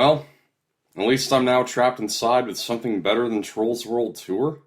Well, at least I'm now trapped inside with something better than Trolls World Tour.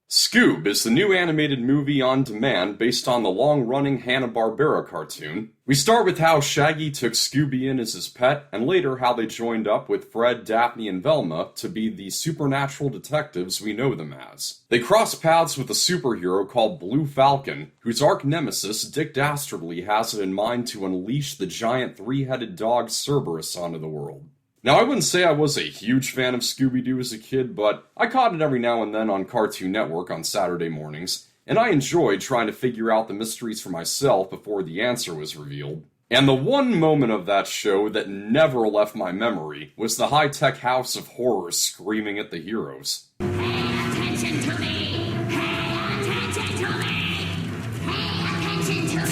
Scoob is the new animated movie on demand based on the long-running Hanna-Barbera cartoon. We start with how Shaggy took Scooby in as his pet, and later how they joined up with Fred, Daphne, and Velma to be the supernatural detectives we know them as. They cross paths with a superhero called Blue Falcon, whose arch-nemesis Dick Dastardly has it in mind to unleash the giant three-headed dog Cerberus onto the world. Now, I wouldn't say I was a huge fan of Scooby-Doo as a kid, but I caught it every now and then on Cartoon Network on Saturday mornings, and I enjoyed trying to figure out the mysteries for myself before the answer was revealed. And the one moment of that show that never left my memory was the high-tech house of horrors screaming at the heroes. Pay attention to me! Pay attention to me! Pay attention to me!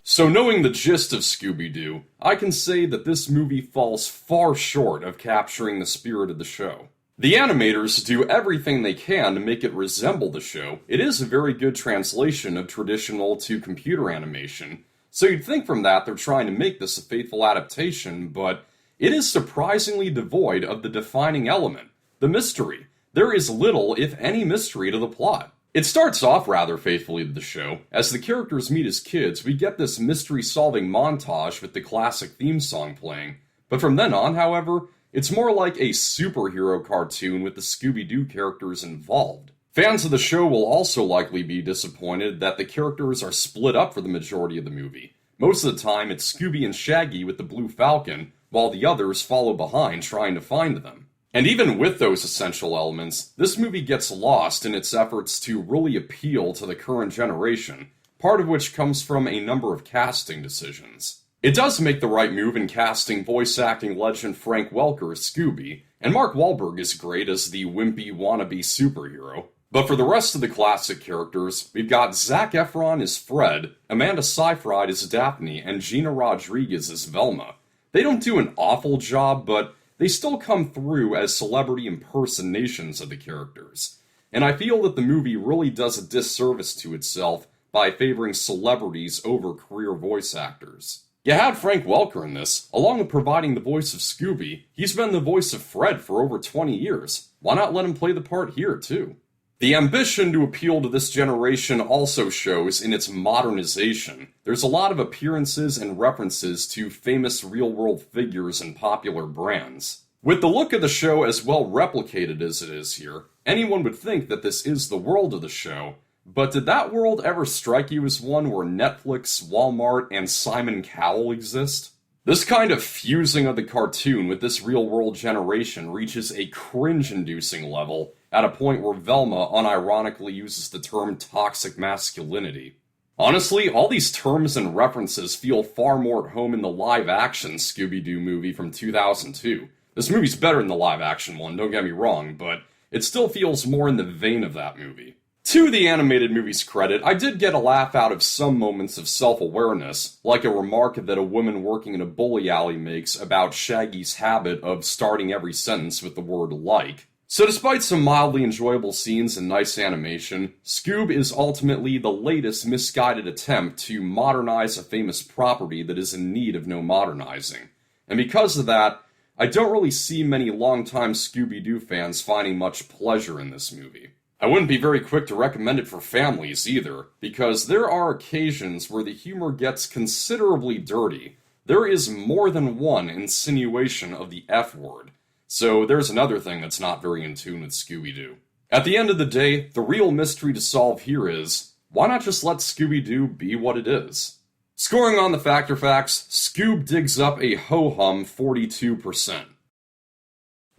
So knowing the gist of Scooby-Doo, I can say that this movie falls far short of capturing the spirit of the show. The animators do everything they can to make it resemble the show. It is a very good translation of traditional to computer animation, so you'd think from that they're trying to make this a faithful adaptation, but it is surprisingly devoid of the defining element, the mystery. There is little, if any, mystery to the plot. It starts off rather faithfully to the show. As the characters meet as kids, we get this mystery-solving montage with the classic theme song playing. But from then on, however, it's more like a superhero cartoon with the Scooby-Doo characters involved. Fans of the show will also likely be disappointed that the characters are split up for the majority of the movie. Most of the time, it's Scooby and Shaggy with the Blue Falcon, while the others follow behind trying to find them. And even with those essential elements, this movie gets lost in its efforts to really appeal to the current generation, part of which comes from a number of casting decisions. It does make the right move in casting voice acting legend Frank Welker as Scooby, and Mark Wahlberg is great as the wimpy wannabe superhero. But for the rest of the classic characters, we've got Zac Efron as Fred, Amanda Seyfried as Daphne, and Gina Rodriguez as Velma. They don't do an awful job, but they still come through as celebrity impersonations of the characters. And I feel that the movie really does a disservice to itself by favoring celebrities over career voice actors. You had Frank Welker in this, along with providing the voice of Scooby. He's been the voice of Fred for over 20 years. Why not let him play the part here, too? The ambition to appeal to this generation also shows in its modernization. There's a lot of appearances and references to famous real-world figures and popular brands. With the look of the show as well replicated as it is here, anyone would think that this is the world of the show. But did that world ever strike you as one where Netflix, Walmart, and Simon Cowell exist? This kind of fusing of the cartoon with this real-world generation reaches a cringe-inducing level, at a point where Velma unironically uses the term toxic masculinity. Honestly, all these terms and references feel far more at home in the live-action Scooby-Doo movie from 2002. This movie's better than the live-action one, don't get me wrong, but it still feels more in the vein of that movie. To the animated movie's credit, I did get a laugh out of some moments of self-awareness, like a remark that a woman working in a bully alley makes about Shaggy's habit of starting every sentence with the word like. So despite some mildly enjoyable scenes and nice animation, Scoob is ultimately the latest misguided attempt to modernize a famous property that is in need of no modernizing. And because of that, I don't really see many longtime Scooby-Doo fans finding much pleasure in this movie. I wouldn't be very quick to recommend it for families either, because there are occasions where the humor gets considerably dirty. There is more than one insinuation of the F-word. So there's another thing that's not very in tune with Scooby-Doo. At the end of the day, the real mystery to solve here is, why not just let Scooby-Doo be what it is? Scoring on the Factor Facts, Scoob digs up a ho-hum 42%.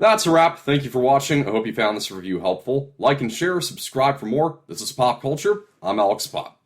That's a wrap. Thank you for watching. I hope you found this review helpful. Like and share, subscribe for more. This is Pop Culture. I'm Alex Pop.